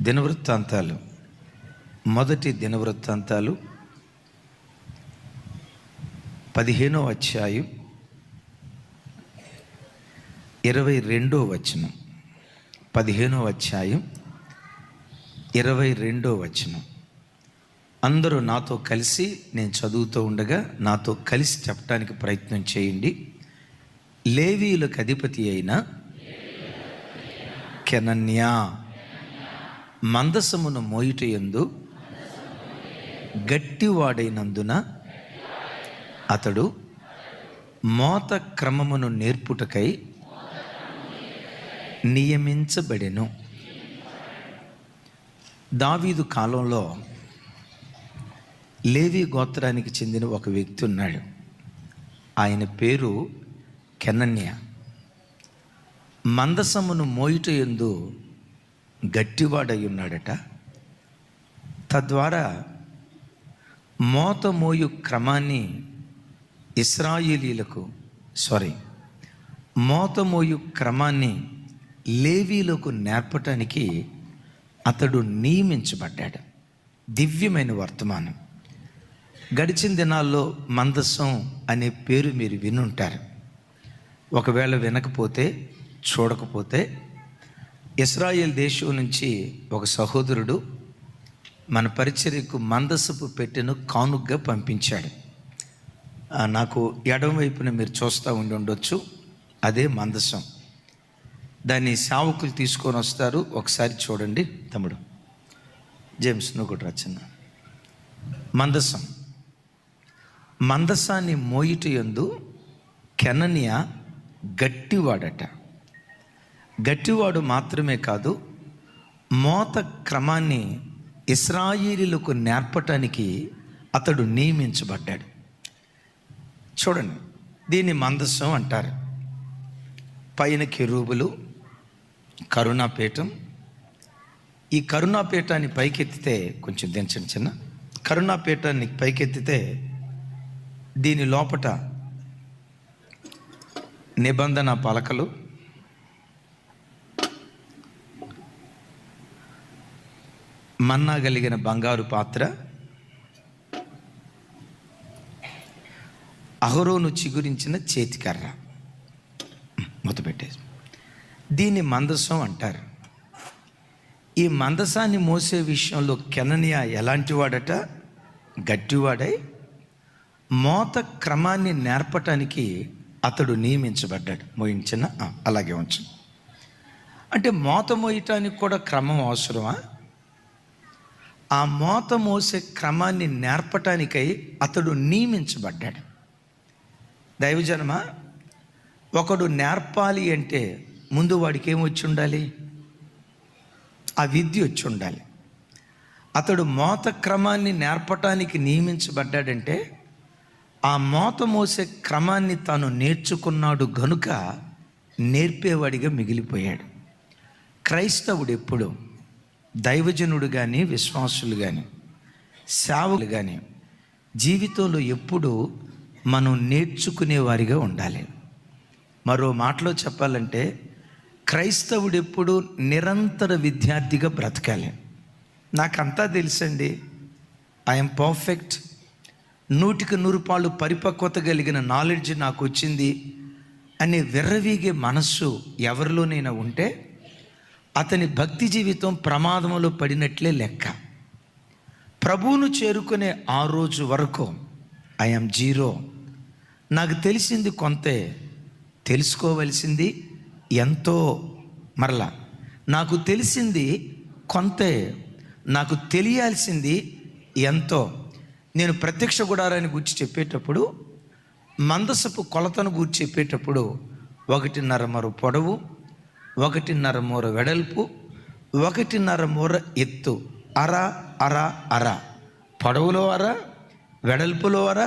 దినవృత్తాంతాలు, మొదటి దినవృత్తాంతాలు 15వ అధ్యాయం 22వ వచనం. 15వ అధ్యాయం 22వ వచనం. అందరూ నాతో కలిసి నేను చదువుతూ ఉండగా నాతో కలిసి చెప్పడానికి ప్రయత్నం చేయండి. లేవీయులకు అధిపతి అయిన కెనన్యా మందసమును మోయుటయందు గట్టివాడైనందున అతడు మోత క్రమమును నేర్పుటకై నియమించబడెను. దావీదు కాలంలో లేవీ గోత్రానికి చెందిన ఒక వ్యక్తి ఉన్నాడు. ఆయన పేరు కెనన్యా. మందసమును మోయుటయందు గట్టివాడై ఉన్నాడట. తద్వారా మోత మోయు క్రమాన్ని మోత మోయు క్రమాన్ని లేవీలకు నేర్పటానికి అతడు నియమించబడ్డాడు. దివ్యమైన వర్తమానం. గడిచిన దినాల్లో మందసం అనే పేరు మీరు వినుంటారు. ఒకవేళ వినకపోతే, చూడకపోతే, ఇశ్రాయేల్ దేశం నుంచి ఒక సహోదరుడు మన పరిచర్యకు మందసపు పెట్టెను కానుగ్గా పంపించాడు. నాకు ఎడమ వైపున మీరు చూస్తూ ఉండొచ్చు, అదే మందసం. దాన్ని సేవకులు తీసుకొని వస్తారు. ఒకసారి చూడండి తమ్ముడు జేమ్స్, నువ్వు కూడా రచన. మందసాన్ని మోయుటయందు కెనన్యా గట్టివాడట. గట్టివాడు మాత్రమే కాదు, మోత క్రమాన్ని ఇశ్రాయేలీయులకు నేర్పటానికి అతడు నియమించబడ్డాడు. చూడండి, దీన్ని మందసం అంటారు. పైన కెరూబులు, కరుణాపీఠం. ఈ కరుణాపీఠాన్ని పైకెత్తితే, కొంచెం దించండి చిన్న, కరుణాపీఠాన్ని పైకెత్తితే దీని లోపట నిబంధన పలకలు, మన్నా కలిగిన బంగారు పాత్ర, అహరోను చిగురించిన చేతికర్ర మొదలుపెట్టేసి దీన్ని మందసం అంటారు. ఈ మందసాన్ని మోసే విషయంలో కెనన్యా ఎలాంటి వాడట? గట్టివాడై మోత క్రమాన్ని నేర్పటానికి అతడు నియమించబడ్డాడు. మోయించిన అలాగే ఉంచు. అంటే మోత మోయటానికి కూడా క్రమం అవసరమా? ఆ మోత మోసే క్రమాన్ని నేర్పటానికై అతడు నియమించబడ్డాడు. దైవజనమ, ఒకడు నేర్పాలి అంటే ముందు వాడికి ఏమొచ్చి ఉండాలి? ఆ విద్య వచ్చి ఉండాలి. అతడు మోత క్రమాన్ని నేర్పటానికి నియమించబడ్డాడంటే ఆ మోత మోసే క్రమాన్ని తాను నేర్చుకున్నాడు గనుక నేర్పేవాడిగా మిగిలిపోయాడు. క్రైస్తవుడు ఎప్పుడు, దైవజనుడు కానీ, విశ్వాసులు కానీ, సేవకులు కానీ జీవితంలో ఎప్పుడు మనం నేర్చుకునేవారిగా ఉండాలి. మరో మాటలో చెప్పాలంటే క్రైస్తవుడు ఎప్పుడు నిరంతర విద్యార్థిగా బ్రతకాలి. నాకంతా తెలుసండి, ఐఎమ్ పర్ఫెక్ట్, 100% పరిపక్వత కలిగిన నాలెడ్జ్ నాకు వచ్చింది అనే విర్రవీగే మనస్సు ఎవరిలోనైనా ఉంటే అతని భక్తి జీవితం ప్రమాదంలో పడినట్లే లెక్క. ప్రభువును చేరుకునే ఆ రోజు వరకు ఐఎమ్ జీరో. నాకు తెలిసింది కొంతే, తెలుసుకోవలసింది ఎంతో. మరలా నాకు తెలిసింది కొంతే, నాకు తెలియాల్సింది ఎంతో. నేను ప్రత్యక్ష గుడారాన్ని గురించి చెప్పేటప్పుడు, మందసపు కొలతను గురించి చెప్పేటప్పుడు 1.5 మూర పొడవు, 1.5 మూర వెడల్పు, 1.5 మూర ఎత్తు, అర పొడవులో అర, వెడల్పులో అర,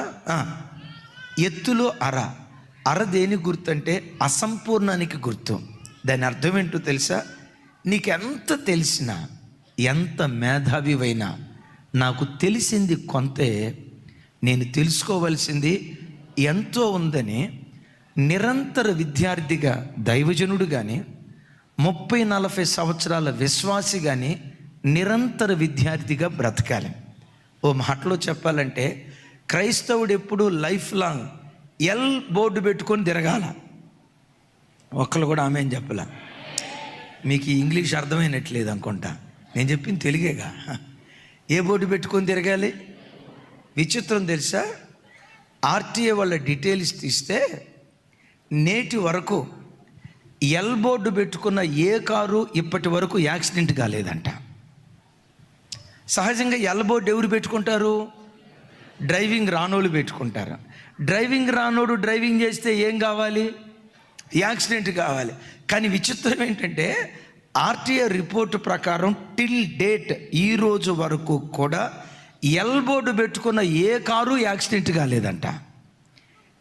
ఎత్తులో అర దేని గుర్తు అంటే అసంపూర్ణానికి గుర్తు. దాని అర్థం ఏంటో తెలుసా? నీకెంత తెలిసినా, ఎంత మేధావివైనా నాకు తెలిసింది కొంతే, నేను తెలుసుకోవలసింది ఎంతో ఉందని నిరంతర విద్యార్థిగా దైవజనుడు కానీ, 30-40 సంవత్సరాల విశ్వాసి కానీ నిరంతర విద్యార్థిగా బ్రతకాలి. ఓ మాటలో చెప్పాలంటే క్రైస్తవుడు ఎప్పుడు లైఫ్ లాంగ్ ఎల్ బోర్డు పెట్టుకొని తిరగాల. ఒక్కళ్ళు కూడా ఆమె అని చెప్పలా. మీకు ఈ ఇంగ్లీష్ అర్థమైనట్లేదు అనుకుంటా, నేను చెప్పింది తెలుగేగా. ఏ బోర్డు పెట్టుకొని తిరగాలి? విచిత్రం తెలుసా, ఆర్టీఏ వాళ్ళ డీటెయిల్స్ తీస్తే నేటి వరకు ఎల్ బోర్డు పెట్టుకున్న ఏ కారు ఇప్పటి వరకు యాక్సిడెంట్ కాలేదంట. సహజంగా ఎల్ బోర్డు ఎవరు పెట్టుకుంటారు? డ్రైవింగ్ రానోళ్ళు పెట్టుకుంటారు. డ్రైవింగ్ రానోడు డ్రైవింగ్ చేస్తే ఏం కావాలి? యాక్సిడెంట్ కావాలి. కానీ విచిత్రం ఏంటంటే ఆర్టీఏ రిపోర్టు ప్రకారం టిల్ డేట్ ఈ రోజు వరకు కూడా ఎల్ బోర్డు పెట్టుకున్న ఏ కారు యాక్సిడెంట్ కాలేదంట.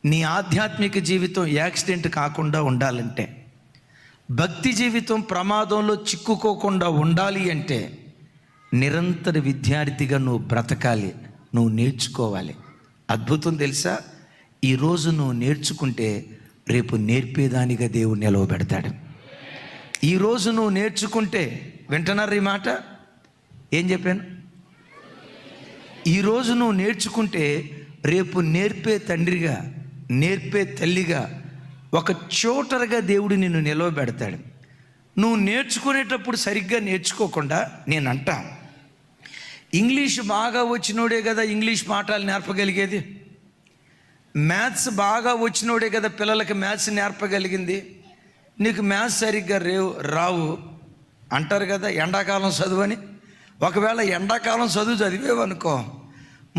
నీ ఆధ్యాత్మిక జీవితం యాక్సిడెంట్ కాకుండా ఉండాలంటే, భక్తి జీవితం ప్రమాదంలో చిక్కుకోకుండా ఉండాలి అంటే నిరంతర విద్యార్థిగా నువ్వు బ్రతకాలి, నువ్వు నేర్చుకోవాలి. అద్భుతం తెలుసా, ఈరోజు నువ్వు నేర్చుకుంటే రేపు నేర్పేదానిగా దేవుడు నిలవబెడతాడు. ఈరోజు నువ్వు నేర్చుకుంటే, వింటున్నారు ఈ మాట? ఏం చెప్పాను? ఈరోజు నువ్వు నేర్చుకుంటే రేపు నేర్పే తండ్రిగా, నేర్పే తల్లిగా, ఒక చోటరుగా దేవుడు నిన్ను నిలవబెడతాడు. నువ్వు నేర్చుకునేటప్పుడు సరిగ్గా నేర్చుకోకుండా, నేను అంటా ఇంగ్లీష్ బాగా వచ్చినోడే కదా ఇంగ్లీష్ పాఠాలు నేర్పగలిగేది, మ్యాథ్స్ బాగా వచ్చినోడే కదా పిల్లలకి మ్యాథ్స్ నేర్పగలిగింది. నీకు మ్యాథ్స్ సరిగ్గా రావు అంటారు కదా ఎండాకాలం చదువని. ఒకవేళ ఎండాకాలం చదువు చదివేవనుకో,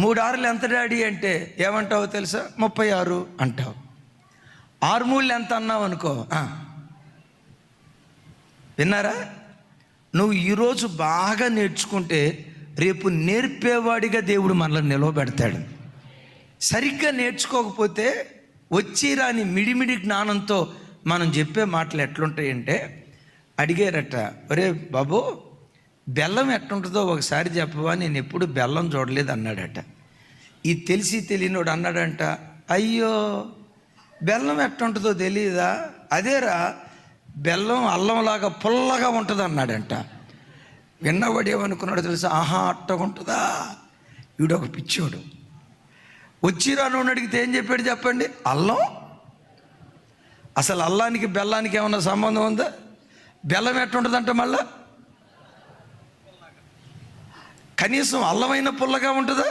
3 ఆరులు ఎంత డాడీ అంటే ఏమంటావో తెలుసా? 36 అంటావు. 6 మూళ్ళు ఎంత అన్నావు అనుకో, విన్నారా? నువ్వు ఈరోజు బాగా నేర్చుకుంటే రేపు నేర్పేవాడిగా దేవుడు మనల్ని నిలవబెడతాడు. సరిగ్గా నేర్చుకోకపోతే వచ్చి రాని మిడిమిడి జ్ఞానంతో మనం చెప్పే మాటలు ఎట్లుంటాయంటే, అడిగారట, ఒరే బాబు బెల్లం ఎట్లుంటుందో ఒకసారి చెప్పవా, నేను ఎప్పుడు బెల్లం చూడలేదు అన్నాడట. ఈ తెలిసి తెలియనోడు అన్నాడంట, అయ్యో బెల్లం ఎట్లుంటుందో తెలియదా? అదేరా బెల్లం అల్లంలాగా పుల్లగా ఉంటుంది అన్నాడంట. విన్నవాడు ఏమనుకున్నాడు తెలుసా? ఆహా అట్టగుంటుందా, వీడొక పిచ్చోడు. వచ్చి రాను అడిగితే ఏం చెప్పాడు చెప్పండి? అల్లం. అసలు అల్లానికి బెల్లానికి ఏమన్నా సంబంధం ఉందా? బెల్లం ఎట్టుంటుందంట మళ్ళా? కనీసం అల్లమైన పుల్లగా ఉంటుందా?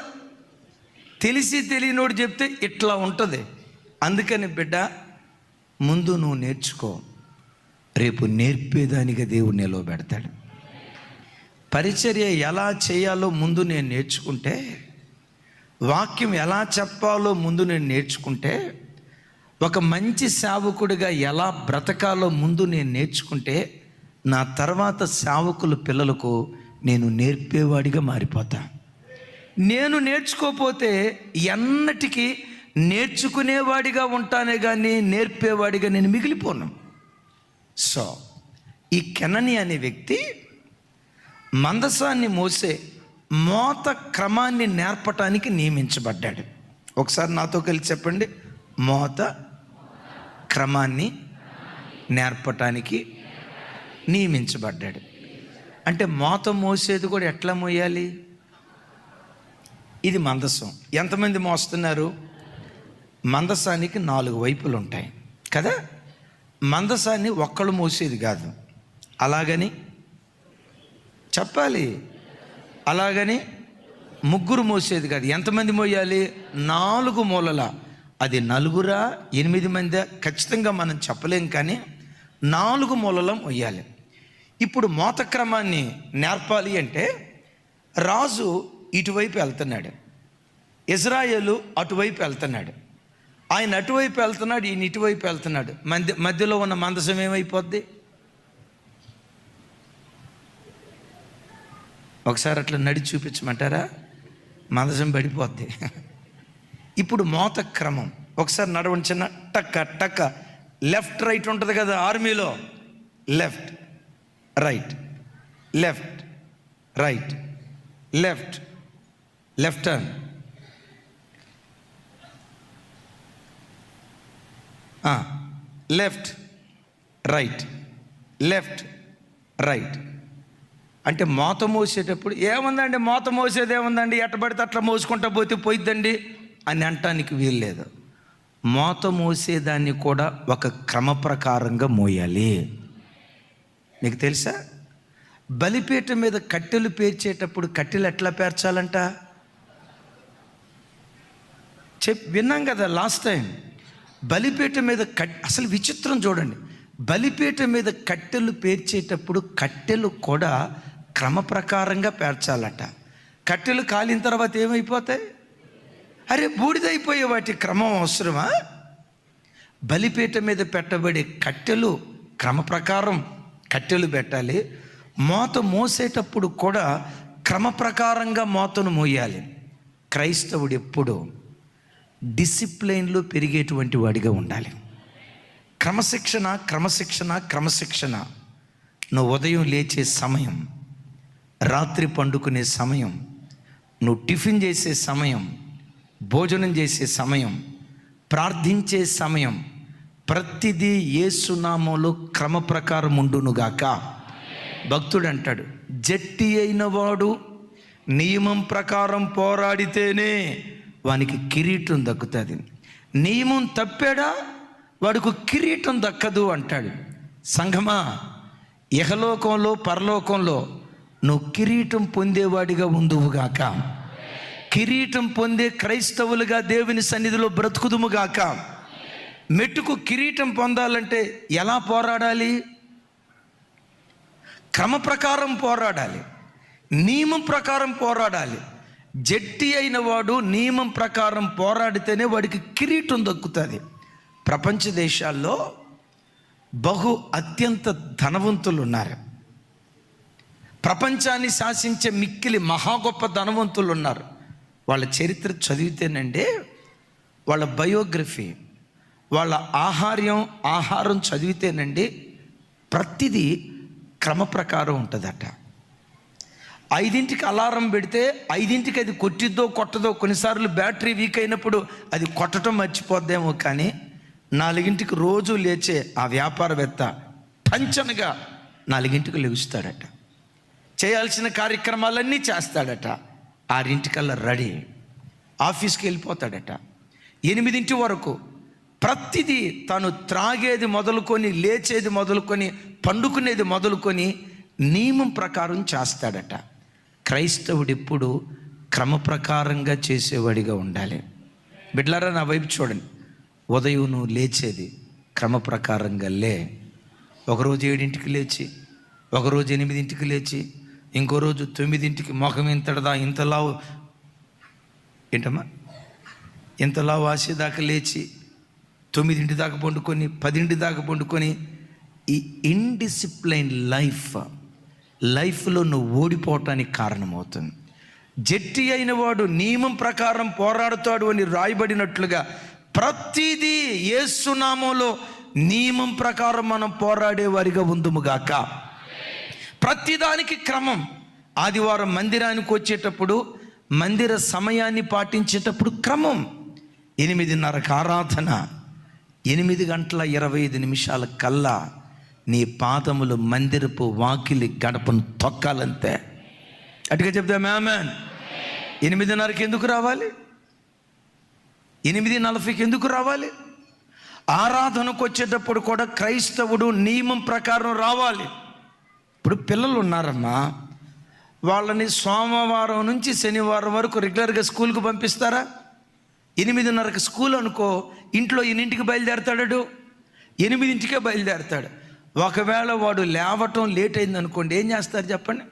తెలిసి తెలియనోడు చెప్తే ఇట్లా ఉంటుంది. అందుకని బిడ్డ, ముందు నువ్వు నేర్చుకో, రేపు నేర్పేదానిగా దేవుడు నిలవబెడతాడు. పరిచర్య ఎలా చేయాలో ముందు నేను నేర్చుకుంటే, వాక్యం ఎలా చెప్పాలో ముందు నేను నేర్చుకుంటే, ఒక మంచి సేవకుడిగా ఎలా బ్రతకాలో ముందు నేను నేర్చుకుంటే, నా తర్వాత సేవకుల పిల్లలకు నేను నేర్పేవాడిగా మారిపోతా. నేను నేర్చుకోకపోతే ఎన్నటికీ నేర్చుకునేవాడిగా ఉంటానే కానీ నేర్పేవాడిగా నేను మిగిలిపోను. సో ఈ కెనని అనే వ్యక్తి మందసాన్ని మోసే మోత క్రమాన్ని నేర్పటానికి నియమించబడ్డాడు. ఒకసారి నాతో కలిసి చెప్పండి, మోత క్రమాన్ని నేర్పటానికి నియమించబడ్డాడు. అంటే మోత మోసేది కూడా ఎట్లా మోయాలి? ఇది మందసం. ఎంతమంది మోస్తున్నారు? మందసానికి 4 వైపులు ఉంటాయి కదా. మందసాన్ని ఒక్కళ్ళు మోసేది కాదు, అలాగని చెప్పాలి, అలాగని ముగ్గురు మోసేది కాదు. ఎంతమంది మోయాలి? 4 మూలల. అది 4 8 మంది ఖచ్చితంగా మనం చెప్పలేం, కానీ 4 మూలల మోయాలి. ఇప్పుడు మోత క్రమాన్ని నేర్పాలి అంటే రాజు ఇటువైపు వెళ్తున్నాడు, ఇజ్రాయేలు అటువైపు వెళ్తున్నాడు. ఆయన అటువైపు వెళ్తున్నాడు, ఈయన ఇటువైపు వెళ్తున్నాడు. మధ్యలో ఉన్న మందసం ఏమైపోద్ది? ఒకసారి అట్లా నడి చూపించమంటారా? మందసం పడిపోద్ది. ఇప్పుడు మోత క్రమం ఒకసారి నడవండి చిన్న. టక్క టక్క, లెఫ్ట్ రైట్ ఉంటుంది కదా ఆర్మీలో. Left right, left right, left, left turn, left right, left right, అంటే మోత మోసేటప్పుడు ఏముందండి, మోత మోసేది ఏముందండి, ఎట్టబడితే అట్లా మోసుకుంటా పోతే పోయిద్దండి అని అంటానికి వీల్లేదు. మోత మోసేదాన్ని కూడా ఒక క్రమ ప్రకారంగా మోయాలి. మీకు తెలుసా, బలిపీఠం మీద కట్టెలు పేర్చేటప్పుడు కట్టెలు ఎట్లా పేర్చాలంట విన్నాం కదా లాస్ట్ టైం. బలిపీఠం మీద అసలు విచిత్రం చూడండి, బలిపీఠం మీద కట్టెలు పేర్చేటప్పుడు కట్టెలు కూడా క్రమ ప్రకారంగా పేర్చాలట. కట్టెలు కాలిన తర్వాత ఏమైపోతాయి? అరే బూడిదైపోయే వాటి క్రమం అవసరమా? బలిపీఠం మీద పెట్టబడే కట్టెలు క్రమ ప్రకారం కట్టెలు పెట్టాలి. మోత మోసేటప్పుడు కూడా క్రమ ప్రకారంగా మోతను మోయాలి. క్రైస్తవుడు ఎప్పుడు డిసిప్లైన్లో పెరిగేటువంటి వాడిగా ఉండాలి. క్రమశిక్షణ క్రమశిక్షణ క్రమశిక్షణ. నువ్వు ఉదయం లేచే సమయం, రాత్రి పండుకునే సమయం, నువ్వు టిఫిన్ చేసే సమయం, భోజనం చేసే సమయం, ప్రార్థించే సమయం, ప్రతిదీ యేసు నామములో క్రమ ప్రకారం ఉండునుగాక. భక్తుడు అంటాడు, జట్టి అయిన వాడు నియమం ప్రకారం పోరాడితేనే వానికి కిరీటం దక్కుతుంది. నియమం తప్పాడా వాడికి కిరీటం దక్కదు అంటాడు. సంఘమా, ఇహలోకంలో పరలోకంలో నువ్వు కిరీటం పొందేవాడిగా ఉందువుగాక. కిరీటం పొందే క్రైస్తవులుగా దేవుని సన్నిధిలో బ్రతుకుదుముగాక. మెట్టుకు కిరీటం పొందాలంటే ఎలా పోరాడాలి? క్రమ ప్రకారం పోరాడాలి, నియమం ప్రకారం పోరాడాలి. జట్టి అయిన వాడు నియమం ప్రకారం పోరాడితేనే వాడికి కిరీటం దక్కుతుంది. ప్రపంచ దేశాల్లో అత్యంత ధనవంతులు ఉన్నారు. ప్రపంచాన్ని శాసించే మిక్కిలి మహా గొప్ప ధనవంతులు ఉన్నారు. వాళ్ళ చరిత్ర చదివితేనండి, వాళ్ళ బయోగ్రఫీ, వాళ్ళ ఆహారం చదివితేనండి ప్రతిదీ క్రమ ప్రకారం ఉంటుందట. 5ంటికి అలారం పెడితే 5ంటికి అది కొట్టిద్దో కొట్టదో, కొన్నిసార్లు బ్యాటరీ వీక్ అయినప్పుడు అది కొట్టడం మర్చిపోద్దేమో, కానీ 4ంటికి రోజు లేచే ఆ వ్యాపారవేత్త టంచనగా 4ంటికి లెగుస్తాడట. చేయాల్సిన కార్యక్రమాలన్నీ చేస్తాడట. 6ంటికల్లా రెడీ, ఆఫీస్కి వెళ్ళిపోతాడట. 8 వరకు ప్రతిదీ తను త్రాగేది మొదలుకొని, లేచేది మొదలుకొని, పండుకునేది మొదలుకొని నియమం ప్రకారం చేస్తాడట. క్రైస్తవుడు ఎప్పుడు క్రమ ప్రకారంగా చేసేవాడిగా ఉండాలి. బిడ్డలారా, నా వైపు చూడండి. ఉదయం నువ్వు లేచేది క్రమ ప్రకారంగా లే. ఒకరోజు 7ంటికి లేచి, ఒకరోజు 8ంటికి లేచి, ఇంకో రోజు 9ంటికి మొఖం ఇంతలావు వాసేదాకా లేచి 9ంటి దాకా పండుకొని, 10ంటి దాకా పండుకొని, ఈ ఇండిసిప్లైన్ లైఫ్లో నువ్వు ఓడిపోవటానికి కారణమవుతుంది. జట్టి అయిన వాడు నియమం ప్రకారం పోరాడుతాడు అని రాయబడినట్లుగా ప్రతిదీ యేసు నామములో నియమం ప్రకారం మనం పోరాడే వారిగా ఉందుముగాక. ప్రతిదానికి క్రమం. ఆదివారం మందిరానికి వచ్చేటప్పుడు మందిర సమయాన్ని పాటించేటప్పుడు క్రమం. 8:30కి ఆరాధన, 8:25 కల్లా నీ పాదములు మందిరపు వాకిలి గడపను తొక్కాలంతే. అటుగా చెప్తాం ఆమేన్. 8:30కి ఎందుకు రావాలి? 8:40కి ఎందుకు రావాలి? ఆరాధనకు వచ్చేటప్పుడు కూడా క్రైస్తవుడు నియమం ప్రకారం రావాలి. ఇప్పుడు పిల్లలు ఉన్నారమ్మా, వాళ్ళని సోమవారం నుంచి శనివారం వరకు రెగ్యులర్గా స్కూల్కి పంపిస్తారా? 8:30కి స్కూల్ అనుకో, ఇంట్లో 8ంటికి బయలుదేరతాడు, 8ంటికే బయలుదేరతాడు. ఒకవేళ వాడు లేవటం లేట్ అయింది అనుకోండి, ఏం చేస్తారు చెప్పండి?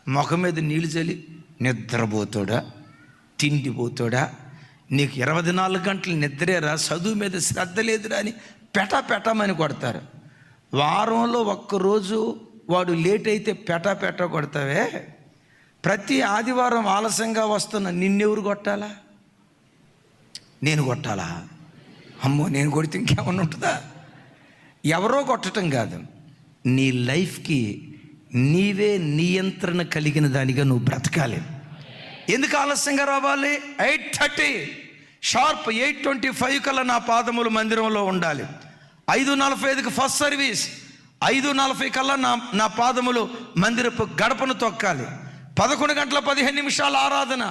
ముఖం మీద నీళ్ళు చల్లి నిద్రపోతాడా, తిండిపోతాడా, నీకు 24 గంటలు నిద్రేరా, చదువు మీద శ్రద్ధ లేదురా అని పెట్టమని కొడతారు. వారంలో ఒక్కరోజు వాడు లేట్ అయితే పెట్ట కొడతావే, ప్రతి ఆదివారం ఆలస్యంగా వస్తున్న నిన్నెవరు కొట్టాలా? నేను కొట్టాలా? అమ్మో, నేను కొడితే ఇంకేమన్నా ఉంటుందా? ఎవరో కొట్టడం కాదు, నీ లైఫ్కి నీవే నియంత్రణ కలిగిన దానిగా నువ్వు బ్రతకాలి. ఎందుకు ఆలస్యంగా రావాలి? 8:30 షార్ప్, 8:25 కల్లా నా పాదములు మందిరంలో ఉండాలి. 5:45కి ఫస్ట్ సర్వీస్, 5:40 కల్లా నా పాదములు మందిరపు గడపను తొక్కాలి. 11:15 ఆరాధన.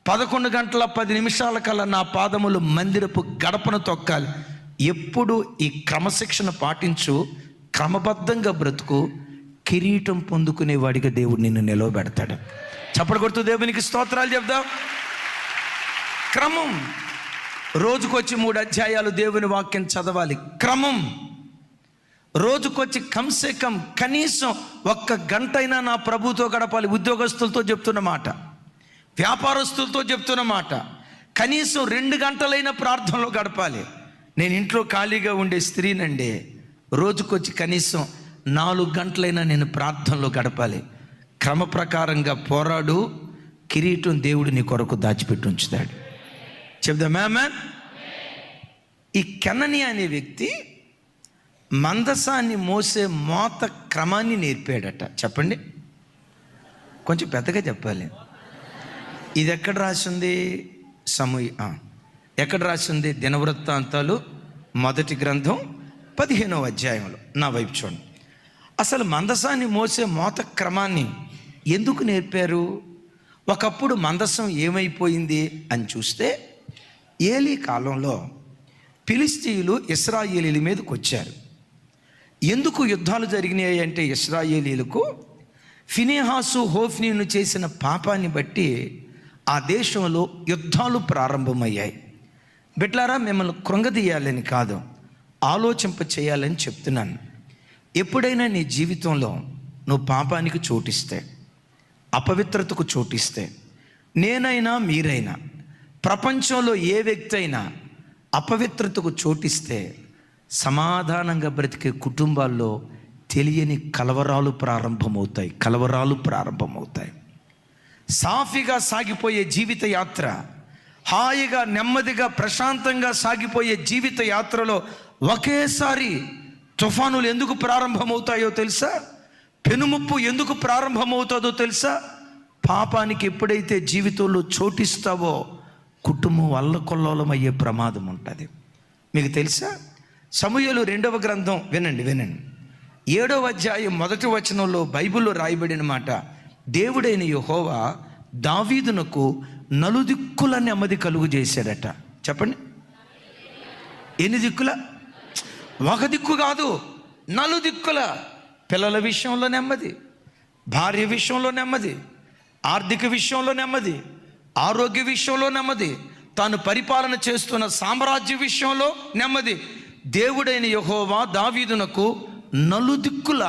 11:10 కల్లా నా పాదములు మందిరపు గడపను తొక్కాలి. ఎప్పుడు ఈ క్రమశిక్షణ పాటించు, క్రమబద్ధంగా బ్రతుకు, కిరీటం పొందుకునేవాడిగా దేవుడు నిన్ను నిలవబెడతాడు. చప్పటి కొడుతూ దేవునికి స్తోత్రాలు చెప్దాం. క్రమం. రోజుకొచ్చి 3 అధ్యాయాలు దేవుని వాక్యం చదవాలి. క్రమం. రోజుకొచ్చి కనీసం 1 గంటైనా నా ప్రభుతో గడపాలి. ఉద్యోగస్తులతో చెప్తున్న మాట, వ్యాపారస్తులతో చెప్తున్న మాట. కనీసం 2 గంటలైన ప్రార్థనలో గడపాలి. నేను ఇంట్లో ఖాళీగా ఉండే స్త్రీనండి. రోజుకొచ్చి కనీసం 4 గంటలైనా నేను ప్రార్థనలో గడపాలి. క్రమ ప్రకారంగా పోరాడు, కిరీటం దేవుడు నీ కొరకు దాచిపెట్టి ఉంచుతాడు. చెప్దాం ఆమేన్. ఈ కెనని అనే వ్యక్తి మందసాన్ని మోసే మోత క్రమాన్ని నేర్పాడట. చెప్పండి, కొంచెం పెద్దగా చెప్పాలి. ఇది ఎక్కడ రాసింది? ఎక్కడ రాసింది? దినవృత్తాంతాలు 1 గ్రంథం 15వ అధ్యాయంలో. నా వైపు చూడండి. అసలు మందసాన్ని మోసే మోత క్రమాన్ని ఎందుకు నేర్పారు? ఒకప్పుడు మందసం ఏమైపోయింది అని చూస్తే, ఏలీ కాలంలో ఫిలిష్తీయులు ఇశ్రాయేలీల మీదకి వచ్చారు. ఎందుకు యుద్ధాలు జరిగినాయి అంటే, ఇశ్రాయేలీలకు ఫినెహాసు హోఫ్నీను చేసిన పాపాన్ని బట్టి ఆ దేశంలో యుద్ధాలు ప్రారంభమయ్యాయి. బిడ్డలారా, మిమ్మల్ని కృంగదీయాలని కాదు, ఆలోచింప చేయాలని చెప్తున్నాను. ఎప్పుడైనా నీ జీవితంలో నువ్వు పాపానికి చోటిస్తే, అపవిత్రతకు చోటిస్తే, నేనైనా మీరైనా, ప్రపంచంలో ఏ వ్యక్తి అయినా అపవిత్రతకు చోటిస్తే, సమాధానంగా బ్రతికే కుటుంబాల్లో తెలియని కలవరాలు ప్రారంభమవుతాయి. సాఫీగా సాగిపోయే జీవిత యాత్ర, హాయిగా నెమ్మదిగా ప్రశాంతంగా సాగిపోయే జీవిత యాత్రలో ఒకేసారి తుఫానులు ఎందుకు ప్రారంభమవుతాయో తెలుసా? పెనుముప్పు ఎందుకు ప్రారంభమవుతుందో తెలుసా? పాపానికి ఎప్పుడైతే జీవితంలో చోటిస్తావో కుటుంబం అల్లకొల్లోలం అయ్యే ప్రమాదం ఉంటుంది. మీకు తెలుసా? సమూయేలు 2వ గ్రంథం వినండి. 7వ అధ్యాయం 1వ వచనంలో బైబిల్లో రాయబడిన మాట, దేవుడైన యెహోవా దావీదునకు నలుదిక్కుల నెమ్మది కలుగు చేశాడట. చెప్పండి, ఎన్ని దిక్కుల? 1 దిక్కు కాదు, 4 దిక్కుల. పిల్లల విషయంలో నెమ్మది, భార్య విషయంలో నెమ్మది, ఆర్థిక విషయంలో నెమ్మది, ఆరోగ్య విషయంలో నెమ్మది, తాను పరిపాలన చేస్తున్న సామ్రాజ్య విషయంలో నెమ్మది. దేవుడైన యెహోవా దావీదునకు 4 దిక్కుల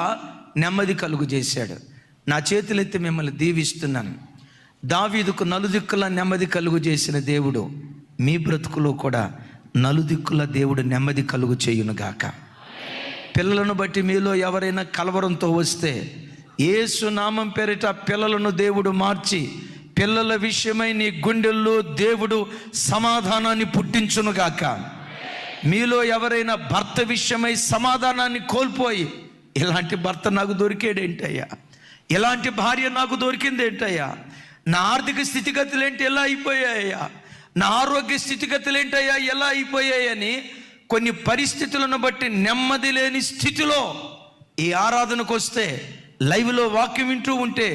నెమ్మది కలుగు చేశాడు. నా చేతులెత్తి మిమ్మల్ని దీవిస్తున్నాను. దావీదుకు 4 దిక్కుల నెమ్మది కలుగు చేసిన దేవుడు మీ బ్రతుకులో కూడా 4 దిక్కుల దేవుడు నెమ్మది కలుగు చేయునుగాక. పిల్లలను బట్టి మీలో ఎవరైనా కలవరంతో వస్తే, యేసు నామం పేరిట పిల్లలను దేవుడు మార్చి, పిల్లల విషయమై నీ గుండెల్లో దేవుడు సమాధానాన్ని పుట్టించునుగాక. మీలో ఎవరైనా భర్త విషయమై సమాధానాన్ని కోల్పోయి, ఇలాంటి భర్త నాకు దొరికేడేంటయ్యా, ఇలాంటి భార్య నాకు దొరికిందేంటయ్యా, నా ఆర్థిక స్థితిగతులు ఏంటి ఎలా అయిపోయాయ్యా, నా ఆరోగ్య స్థితిగతులు ఏంటయ్యా ఎలా అయిపోయాయని కొన్ని పరిస్థితులను బట్టి నెమ్మది లేని స్థితిలో ఈ ఆరాధనకు వస్తే, లైవ్లో వాక్యం వింటూ ఉంటే,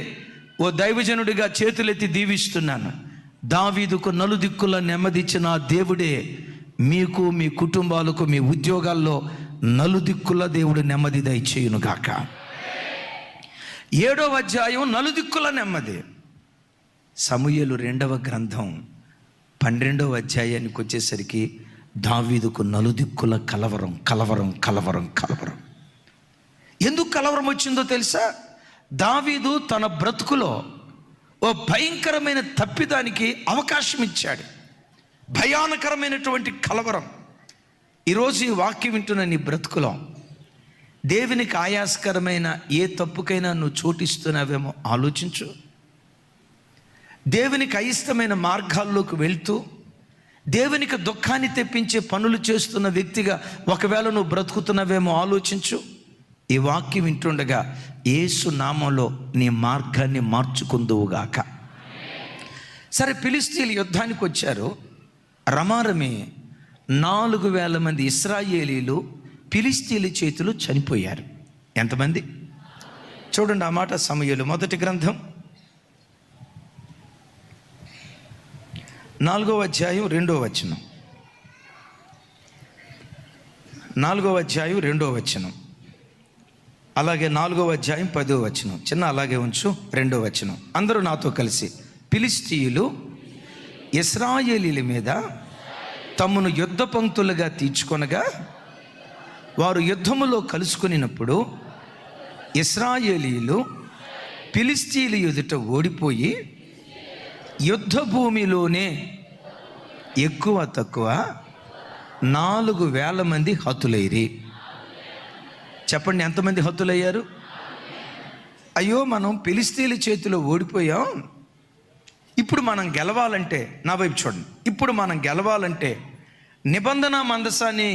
ఓ దైవజనుడిగా చేతులెత్తి దీవిస్తున్నాను. దావీదుకు 4 దిక్కుల నెమ్మది ఇచ్చిన దేవుడే మీకు, మీ కుటుంబాలకు, మీ ఉద్యోగాల్లో 4 దిక్కుల దేవుడు నెమ్మది దయచేయునుగాక. 7వ అధ్యాయం 4 దిక్కుల నెమ్మది. సమూయేలు 2వ గ్రంథం 12వ అధ్యాయానికి వచ్చేసరికి దావీదుకు 4 దిక్కుల కలవరం. ఎందుకు కలవరం వచ్చిందో తెలుసా? దావీదు తన బ్రతుకులో ఓ భయంకరమైన తప్పిదానికి అవకాశం ఇచ్చాడు. భయానకరమైనటువంటి కలవరం. ఈరోజు ఈ వాక్యం వింటున్న నీ బ్రతుకులో దేవునికి ఆయాస్కరమైన ఏ తప్పుకైనా నువ్వు చోటిస్తున్నావేమో ఆలోచించు. దేవునికి అయిష్టమైన మార్గాల్లోకి వెళ్తూ దేవునికి దుఃఖాన్ని తెప్పించే పనులు చేస్తున్న వ్యక్తిగా ఒకవేళ నువ్వు బ్రతుకుతున్నావేమో ఆలోచించు. ఈ వాక్యం వింటుండగా యేసు నామంలో నీ మార్గాన్ని మార్చుకుందువుగాక. సరే, ఫిలిష్తీయులు యుద్ధానికి వచ్చారు. రమారమి 4,000 మంది ఇశ్రాయేలీలు ఫిలిష్తీయుల చేతిలో చనిపోయారు. ఎంతమంది? చూడండి ఆ మాట. సమూయేలు మొదటి గ్రంథం 4వ అధ్యాయం 2వ వచనం. 4వ అధ్యాయం 2వ వచనం, అలాగే 4వ అధ్యాయం 10వ వచనం. చిన్న అలాగే ఉంచు. 2వ వచనం. అందరూ నాతో కలిసి, ఫిలిష్తీయులు ఇశ్రాయేలీల మీద తమను యుద్ధ పంక్తులుగా తీర్చుకొనగా వారు యుద్ధములో కలుసుకునినప్పుడు ఇశ్రాయేలీయులు ఫిలిష్తీయుల ఎదుట ఓడిపోయి యుద్ధ భూమిలోనే ఎక్కువ తక్కువ 4,000 మంది హతులైరి. చెప్పండి, ఎంతమంది హతులయ్యారు? అయ్యో, మనం ఫిలిష్తీయుల చేతిలో ఓడిపోయాం. ఇప్పుడు మనం గెలవాలంటే, నా వైపు చూడండి, ఇప్పుడు మనం గెలవాలంటే నిబంధన మందసాన్ని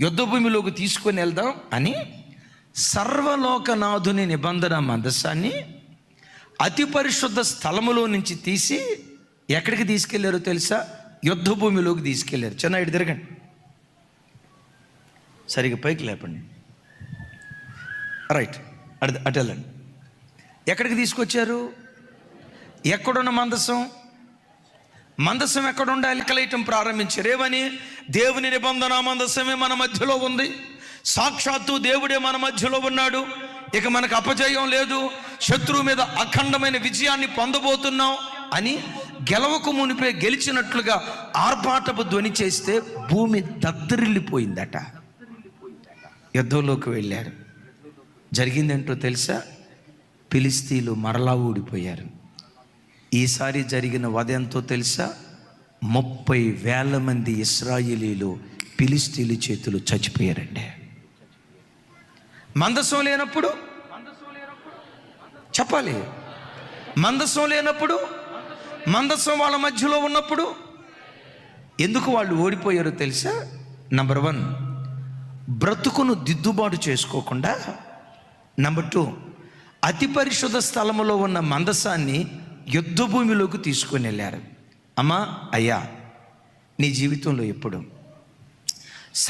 యుద్ధ భూమిలోకి తీసుకొని వెళ్దాం అని సర్వలోకనాథుని నిబంధన మందసాన్ని అతి పరిశుద్ధ స్థలములో నుంచి తీసి ఎక్కడికి తీసుకెళ్లారో తెలుసా? యుద్ధ భూమిలోకి తీసుకెళ్లారు. చిన్న ఇటు తిరగండి, సరిగ్గా పైకి లేపండి. రైట్, అటు వెళ్ళండి. ఎక్కడికి తీసుకొచ్చారు? ఎక్కడున్న మందసం? మందసం ఎక్కడ ఉండాలి? లెక్కలేయటం ప్రారంభించారు. ఏమని? దేవుని నిబంధన మందసమే మన మధ్యలో ఉంది, సాక్షాత్తు దేవుడే మన మధ్యలో ఉన్నాడు, ఇక మనకు అపజయం లేదు, శత్రువు మీద అఖండమైన విజయాన్ని పొందబోతున్నాం అని గెలవకు మునిపే గెలిచినట్లుగా ఆర్భాటపు ధ్వని చేస్తే భూమి దద్దరిల్లిపోయిందట. యుద్ధంలోకి వెళ్ళారు. జరిగిందేంటో తెలుసా? ఫిలిష్తీయులు మరలా ఓడిపోయారు. ఈసారి జరిగిన వధ ఎంతో తెలుసా? 30,000 మంది ఇశ్రాయేలీలు ఫిలిష్తీయుల చేతులు చచ్చిపోయారండి. మందసం లేనప్పుడు చెప్పాలి. మందసం లేనప్పుడు, మందసం వాళ్ళ మధ్యలో ఉన్నప్పుడు ఎందుకు వాళ్ళు ఓడిపోయారో తెలుసా? నంబర్ 1, బ్రతుకును దిద్దుబాటు చేసుకోకుండా. నంబర్ 2, అతి పరిశుద్ధ స్థలములో ఉన్న మందసాన్ని యుద్ధ భూమిలోకి తీసుకొని వెళ్ళారు. అమ్మా, అయ్యా, నీ జీవితంలో ఎప్పుడు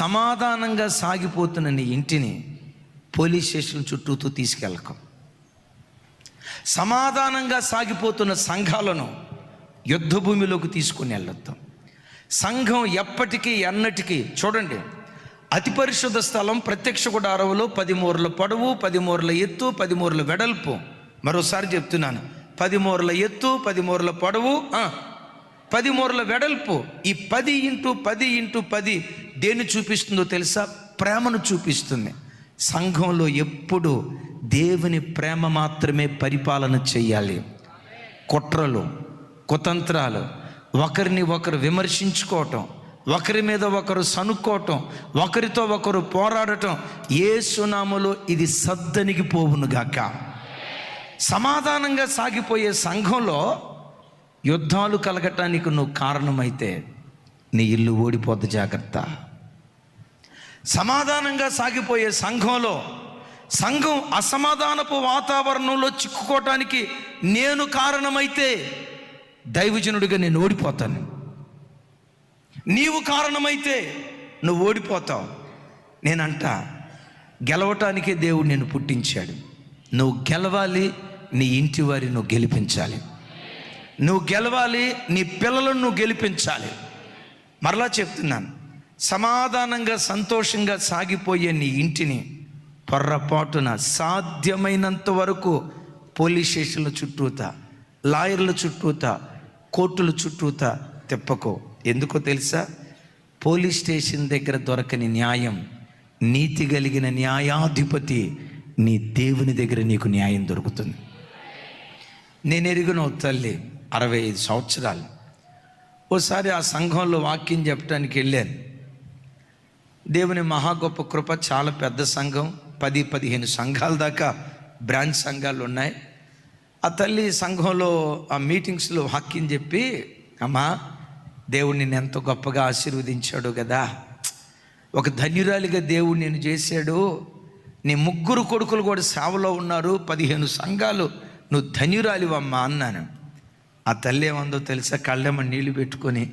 సమాధానంగా సాగిపోతున్న నీ ఇంటిని పోలీస్ స్టేషన్ చుట్టూతో తీసుకెళ్ళకం. సమాధానంగా సాగిపోతున్న సంఘాలను యుద్ధ భూమిలోకి తీసుకుని వెళ్ళొద్దాం. సంఘం ఎప్పటికీ ఎన్నటికీ చూడండి, అతి పరిశుద్ధ స్థలం ప్రత్యక్ష గుడారంలో 10 మూరల పొడవు, 10 మూరల ఎత్తు, 10 మూరల వెడల్పు. మరోసారి చెప్తున్నాను, 10 మూరల ఎత్తు, 10 మూరల పొడవు, 10 మూరల వెడల్పు. ఈ 10 × 10 × 10 దేన్ని చూపిస్తుందో తెలుసా? ప్రేమను చూపిస్తుంది. సంఘంలో ఎప్పుడు దేవుని ప్రేమ మాత్రమే పరిపాలన చెయ్యాలి. కుట్రలు, కుతంత్రాలు, ఒకరిని ఒకరు విమర్శించుకోవటం, ఒకరి మీద ఒకరు సనుక్కోవటం, ఒకరితో ఒకరు పోరాడటం, యేసు నామములో ఇది సద్దనికి పోవునుగాక. సమాధానంగా సాగిపోయే సంఘంలో యుద్ధాలు కలగటానికి నువ్వు కారణమైతే నీ ఇల్లు ఓడిపోద్ది, జాగ్రత్త. సమాధానంగా సాగిపోయే సంఘంలో సంఘం అసమాధానపు వాతావరణంలో చిక్కుకోవటానికి నేను కారణమైతే దైవజనుడిగా నేను ఓడిపోతాను. నీవు కారణమైతే నువ్వు ఓడిపోతావు. నేనంట, గెలవటానికే దేవుడు నేను పుట్టించాడు. నువ్వు గెలవాలి, నీ ఇంటి వారిని నువ్వు గెలిపించాలి. నువ్వు గెలవాలి, నీ పిల్లలను నువ్వు గెలిపించాలి. మరలా చెప్తున్నాను, సమాధానంగా సంతోషంగా సాగిపోయే నీ ఇంటిని పొర్రపాటున సాధ్యమైనంత వరకు పోలీస్ స్టేషన్ల చుట్టూతా, లాయర్ల చుట్టూతా, కోర్టుల చుట్టూతా తిప్పకో. ఎందుకో తెలుసా? పోలీస్ స్టేషన్ దగ్గర దొరకని న్యాయం, నీతి కలిగిన న్యాయాధిపతి నీ దేవుని దగ్గర నీకు న్యాయం దొరుకుతుంది. నేను ఎరిగిన తల్లి 65 సంవత్సరాలు. ఓసారి ఆ సంఘంలో వాక్యం చెప్పడానికి వెళ్ళాను. దేవుని మహా గొప్ప కృప, చాలా పెద్ద సంఘం, 10-15 సంఘాల దాకా బ్రాంచ్ సంఘాలు ఉన్నాయి. ఆ తల్లి సంఘంలో ఆ మీటింగ్స్లో వాక్యం చెప్పి, అమ్మా, దేవుడు నిన్ను ఎంతో గొప్పగా ఆశీర్వదించాడు కదా, ఒక ధన్యురాలిగా దేవుడు నేను చేశాడు, నీ 3 కొడుకులు కూడా సేవలో ఉన్నారు, 15 సంఘాలు, నువ్వు ధన్యురాలివమ్మా అన్నాను. ఆ తల్లి ఏమందో తెలుసా? కళ్ళెమ్మ నీళ్లు పెట్టుకొని,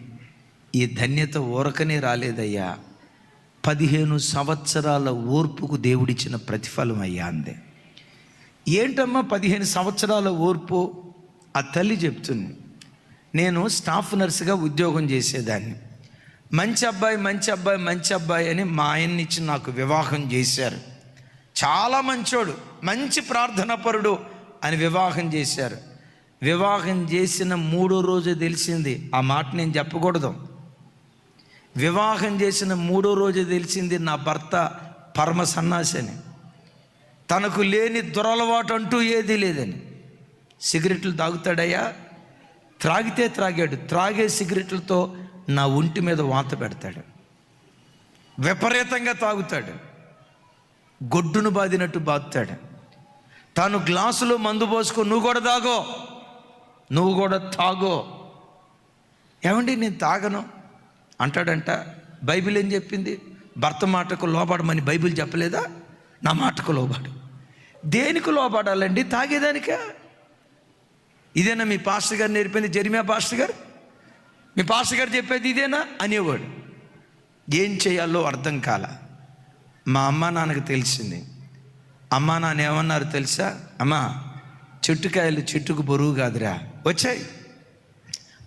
ఈ ధన్యత ఊరకనే రాలేదయ్యా, 15 సంవత్సరాల ఓర్పుకు దేవుడిచ్చిన ప్రతిఫలం అయ్యా అందే. ఏంటమ్మా 15 సంవత్సరాల ఓర్పు? ఆ తల్లి చెప్తుంది, నేను స్టాఫ్ నర్సుగా ఉద్యోగం చేసేదాన్ని. మంచి అబ్బాయి మంచి అబ్బాయి మంచి అబ్బాయి అని మా ఆయన్నిచ్చి నాకు వివాహం చేశారు. చాలా మంచోడు, మంచి ప్రార్థనాపరుడు అని వివాహం చేశారు. వివాహం చేసిన 3వ రోజు తెలిసింది, ఆ మాట నేను చెప్పకూడదు. వివాహం చేసిన 3వ రోజు తెలిసింది నా భర్త పరమ సన్నాసి అని, తనకు లేని దురలవాటు అంటూ ఏదీ లేదని. సిగరెట్లు తాగుతాడయ్యా, త్రాగితే త్రాగాడు, త్రాగే సిగరెట్లతో నా ఒంటి మీద వాత పెడతాడు, విపరీతంగా తాగుతాడు, గొడ్డును బాదినట్టు బాదుతాడు. తాను గ్లాసులో మందు పోసుకో, నువ్వు కూడా తాగో, నువ్వు కూడా తాగో. ఏమండి నేను తాగను అంటాడంట. బైబిల్ ఏం చెప్పింది? భర్త మాటకు లోబడమని బైబిల్ చెప్పలేదా? నా మాటకు లోబడు. దేనికి లోబడాలండి? తాగేదానికా? ఇదేనా మీ పాస్టర్ గారు నేర్పింది? జెరిమియా పాస్టర్ గారు, మీ పాస్టర్ గారు చెప్పేది ఇదేనా అనేవాడు. ఏం చేయాలో అర్థం కాల. మా అమ్మా నాన్నకు తెలిసింది. అమ్మా నాన్న ఏమన్నారు తెలుసా? అమ్మా, చెట్టుకాయలు చెట్టుకు బరువు కాదురా, వచ్చాయి,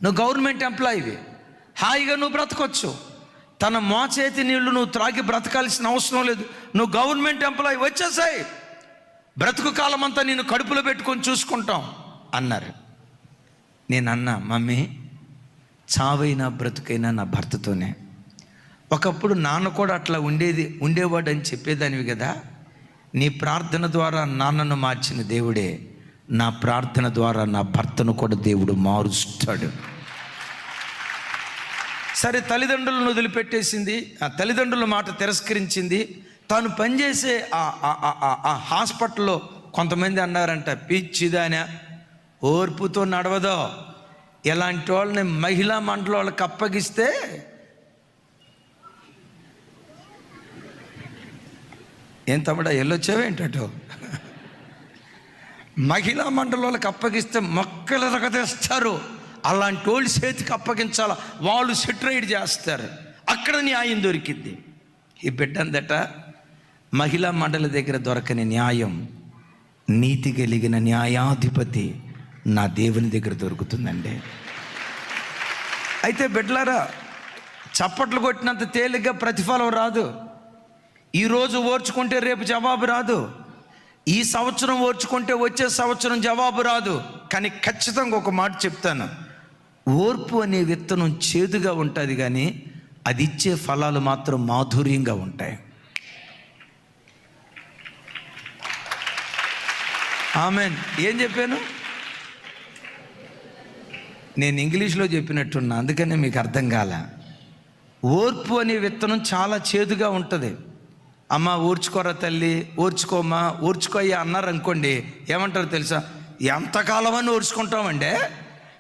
నువ్వు గవర్నమెంట్ ఎంప్లాయీవి, హాయిగా నువ్వు బ్రతకొచ్చు, తన మోచేతి నీళ్లు నువ్వు త్రాగి బ్రతకాల్సిన అవసరం లేదు, నువ్వు గవర్నమెంట్ ఎంప్లాయీ, వచ్చేసాయి, బ్రతుకు కాలం అంతా నేను కడుపులో పెట్టుకొని చూసుకుంటాం అన్నారు. నేను అన్నా, మమ్మీ, చావైనా బ్రతుకైనా నా భర్తతోనే. ఒకప్పుడు నాన్న కూడా అట్లా ఉండేవాడు అని చెప్పేదానివి కదా. నీ ప్రార్థన ద్వారా నాన్నను మార్చిన దేవుడే నా ప్రార్థన ద్వారా నా భర్తను కూడా దేవుడు మారుస్తాడు. సరే, తల్లిదండ్రులను వదిలిపెట్టేసింది, ఆ తల్లిదండ్రుల మాట తిరస్కరించింది. తాను పనిచేసే ఆ హాస్పిటల్లో కొంతమంది అన్నారంట, పిచ్చిదానా, ఓర్పుతో నడవదో, ఎలాంటి వాళ్ళని మహిళా మండలి వాళ్ళకి అప్పగిస్తే ఏం తమ్ముడా ఎల్లొచ్చావేంటో, మహిళా మండలి వాళ్ళకి అప్పగిస్తే మొక్కలు రగదేస్తారు, అలాంటి వాళ్ళు చేతికి అప్పగించాల, వాళ్ళు సెటిరైడ్ చేస్తారు, అక్కడ న్యాయం దొరికింది. ఈ బిడ్డ అందట, మహిళా మండలి దగ్గర దొరకని న్యాయం నీతి కలిగిన న్యాయాధిపతి నా దేవుని దగ్గర దొరుకుతుందండి. అయితే బిడ్డలారా, చప్పట్లు కొట్టినంత తేలిగ్గా ప్రతిఫలం రాదు. ఈరోజు ఓర్చుకుంటే రేపు జవాబు రాదు, ఈ సంవత్సరం ఓర్చుకుంటే వచ్చే సంవత్సరం జవాబు రాదు. కానీ ఖచ్చితంగా ఒక మాట చెప్తాను, ఓర్పు అనే విత్తనం చేదుగా ఉంటుంది, కానీ అది ఇచ్చే ఫలాలు మాత్రం మాధుర్యంగా ఉంటాయి. ఆమెన్. ఏం చెప్పాను? నేను ఇంగ్లీష్లో చెప్పినట్టున్నా, అందుకనే మీకు అర్థం కాల. ఓర్పు అనే విత్తనం చాలా చేదుగా ఉంటుంది. అమ్మ ఓర్చుకోరా తల్లి, ఓర్చుకోమ్మా, ఓర్చుకోయ్యా అన్నారు అనుకోండి, ఏమంటారు తెలుసా? ఎంతకాలం అని ఓర్చుకుంటామంటే,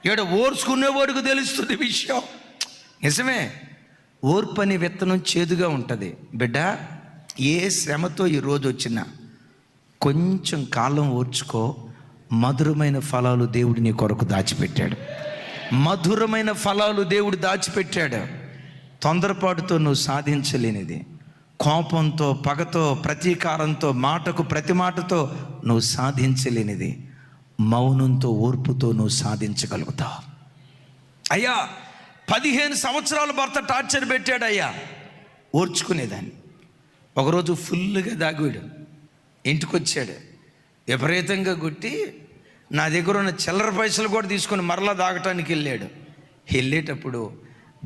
ఇక్కడ ఓర్చుకునేవాడికి తెలుస్తుంది విషయం. నిజమే, ఓర్పు అనే విత్తనం చేదుగా ఉంటుంది. బిడ్డ, ఏ శ్రమతో ఈరోజు వచ్చినా కొంచెం కాలం ఓర్చుకో, మధురమైన ఫలాలు దేవుడు నీ కొరకు దాచిపెట్టాడు. మధురమైన ఫలాలు దేవుడు దాచిపెట్టాడు. తొందరపాటుతో నువ్వు సాధించలేనిది, కోపంతో, పగతో, ప్రతీకారంతో, మాటకు ప్రతి మాటతో నువ్వు సాధించలేనిది మౌనంతో, ఓర్పుతో నువ్వు సాధించగలుగుతావు. అయ్యా, 15 సంవత్సరాలు భర్త టార్చర్ పెట్టాడు అయ్యా, ఓర్చుకునేదాన్ని. ఒకరోజు ఫుల్గా దాగాడు, ఇంటికి వచ్చాడు, విపరీతంగా కొట్టి నా దగ్గర ఉన్న చిల్లర పైసలు కూడా తీసుకొని మరలా దాగటానికి వెళ్ళేటప్పుడు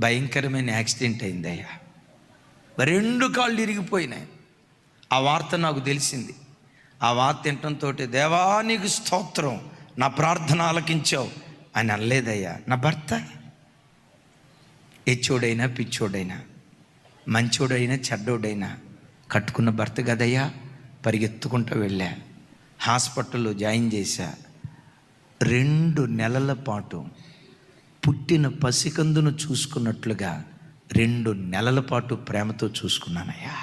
భయంకరమైన యాక్సిడెంట్ అయింది అయ్యా. 2 కాళ్ళు ఇరిగిపోయినాయి. ఆ వార్త నాకు తెలిసింది. ఆ వార్త వినటంతో, దేవా నీకు స్తోత్రం, నా ప్రార్థన ఆలకించావు అని అనలేదయ్యా. నా భర్త ఎచ్చోడైనా పిచ్చోడైనా, మంచోడైనా చెడ్డోడైనా కట్టుకున్న భర్త కదయ్యా. పరిగెత్తుకుంటూ వెళ్ళా, హాస్పిటల్లో జాయిన్ చేశా. 2 నెలల పాటు పుట్టిన పసికందును చూసుకున్నట్లుగా 2 నెలల పాటు ప్రేమతో చూసుకున్నానయ్యా.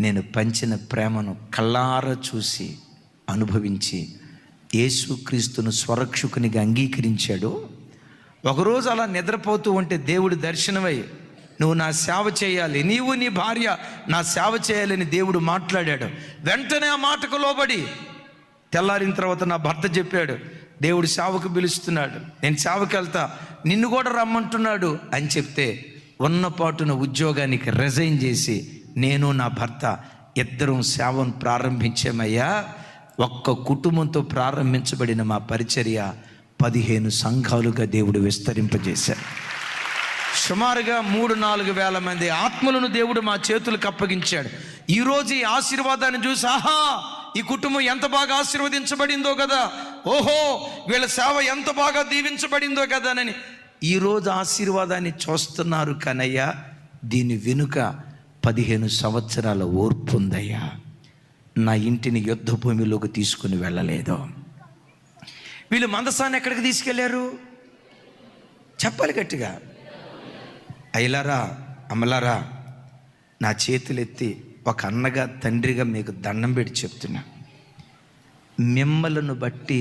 నేను పంచిన ప్రేమను కళ్ళారా చూసి అనుభవించి యేసుక్రీస్తును స్వరక్షకునిగా అంగీకరించాడు. ఒకరోజు అలా నిద్రపోతూ ఉంటే దేవుడు దర్శనమై, నువ్వు నా సేవ చేయాలి, నీవు నీ భార్య నా సేవ చేయాలని దేవుడు మాట్లాడాడు. వెంటనే ఆ మాటకు లోబడి తెల్లారిన తర్వాత నా భర్త చెప్పాడు, దేవుడు సేవకు పిలుస్తున్నాడు, నేను సేవకి వెళ్తా, నిన్ను కూడా రమ్మంటున్నాడు అని చెప్తే ఉన్నపాటున ఉద్యోగానికి రిజైన్ చేసి నేను నా భర్త ఇద్దరం సేవను ప్రారంభించామయ్యా. ఒక్క కుటుంబంతో ప్రారంభించబడిన మా పరిచర్య 15 సంఘాలుగా దేవుడు విస్తరింపజేశాడు. సుమారుగా 3-4 వేల మంది ఆత్మలను దేవుడు మా చేతులకు అప్పగించాడు. ఈరోజు ఈ ఆశీర్వాదాన్ని చూసి, ఆహా, ఈ కుటుంబం ఎంత బాగా ఆశీర్వదించబడిందో కదా, ఓహో వీళ్ళ సేవ ఎంత బాగా దీవించబడిందో కదా అని ఈరోజు ఆశీర్వాదాన్ని చూస్తున్నారు. కనయ్యా, దీని వెనుక 15 సంవత్సరాల ఓర్పు ఉందయ్యా. నా ఇంటిని యుద్ధ భూమిలోకి తీసుకుని వెళ్ళలేదు. వీళ్ళు మందసాన్ని ఎక్కడికి తీసుకెళ్లారు చెప్పాలి గట్టిగా. అయ్యలారా, అమ్మలారా, నా చేతులెత్తి ఒక అన్నగా తండ్రిగా మీకు దండం పెట్టి చెప్తున్నా, మిమ్మలను బట్టి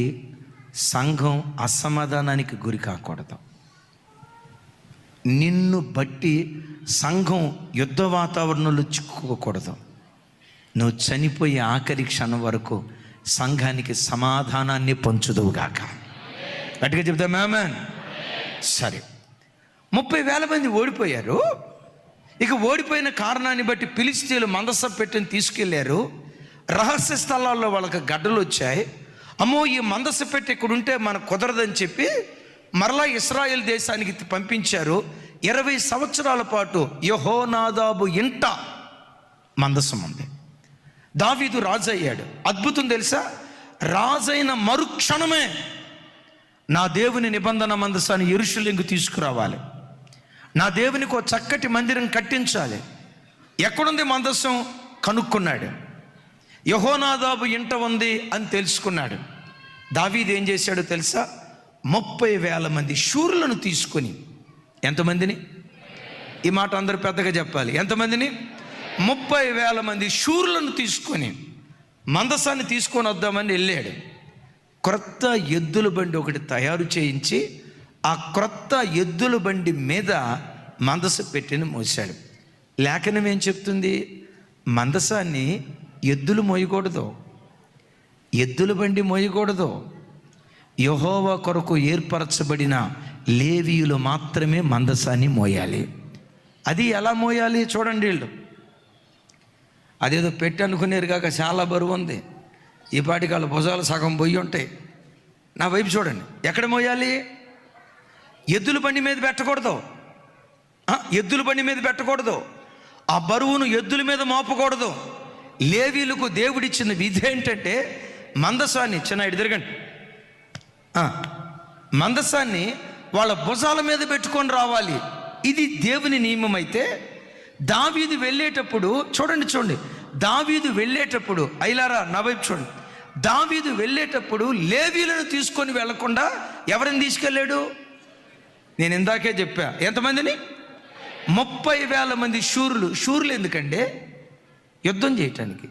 సంఘం అసమాధానానికి గురి కాకూడదు. నిన్ను బట్టి సంఘం యుద్ధ వాతావరణంలో చిక్కుకోకూడదు. నువ్వు చనిపోయే ఆఖరి క్షణం వరకు సంఘానికి సమాధానాన్ని పంచుదువుగాక. గట్టిగా చెప్తాం ఆమేన్. సరే, 30,000 మంది ఓడిపోయారు. ఇక ఓడిపోయిన కారణాన్ని బట్టి ఫిలిష్తీయులు మందసం పెట్టిని తీసుకెళ్లారు. రహస్య స్థలాల్లో వాళ్ళకి గడ్డలు వచ్చాయి. అమ్మో, ఈ మందస పెట్టి ఇక్కడ ఉంటే మనకు కుదరదని చెప్పి మరలా ఇశ్రాయేల్ దేశానికి పంపించారు. 20 సంవత్సరాల పాటు యెహోనాదాబు ఇంట మందసం ఉంది. దావీదు రాజు అయ్యాడు. అద్భుతం తెలుసా, రాజైన మరుక్షణమే నా దేవుని నిబంధన మందసాన్ని యెరూషలేముకు తీసుకురావాలి, నా దేవునికి ఒక చక్కటి మందిరం కట్టించాలి. ఎక్కడుంది మందసం కనుక్కున్నాడు. యెహోనాదాబు ఇంట ఉంది అని తెలుసుకున్నాడు. దావీదు ఏం చేశాడో తెలుసా, 30,000 మంది శూరులను తీసుకొని, ఎంతమందిని, ఈ మాట అందరూ పెద్దగా చెప్పాలి, ఎంతమందిని, 30,000 మంది శూరులను తీసుకొని మందసాన్ని తీసుకొని వద్దామని వెళ్ళాడు. క్రొత్త ఎద్దుల బండి ఒకటి తయారు చేయించి ఆ క్రొత్త ఎద్దుల బండి మీద మందస పెట్టిని మోసాడు. లేఖనం ఏం చెప్తుంది, మందసాన్ని ఎద్దులు మోయకూడదు, ఎద్దుల బండి మోయకూడదు. యెహోవా కొరకు ఏర్పరచబడిన లేవీయులు మాత్రమే మందసాన్ని మోయాలి. అది ఎలా మోయాలి చూడండి. వీళ్ళు అదేదో పెట్టి అనుకునేరు కాక చాలా బరువు ఉంది. ఈ పాటికి వాళ్ళ భుజాలు సగం పొయ్యి ఉంటాయి. నా వైపు చూడండి, ఎక్కడ మోయాలి, ఎద్దుల బండి మీద పెట్టకూడదు, ఎద్దుల బండి మీద పెట్టకూడదు. ఆ బరువును ఎద్దుల మీద మోపకూడదు. లేవీలకు దేవుడిచ్చిన విధి ఏంటంటే మందసాన్ని, చిన్న ఇటు తిరగండి, మందసాన్ని వాళ్ళ భుజాల మీద పెట్టుకొని రావాలి. ఇది దేవుని నియమం. అయితే దావీదు వెళ్ళేటప్పుడు చూడండి, దావీదు వెళ్ళేటప్పుడు, ఐలారా నా వైపు చూడండి, దావీదు వెళ్ళేటప్పుడు లేవీలను తీసుకొని వెళ్లకుండా ఎవరిని తీసుకెళ్ళాడు, నేను ఇందాకే చెప్పా, ఎంతమందిని, 30,000 మంది శూరులు ఎందుకంటే యుద్ధం చేయటానికి.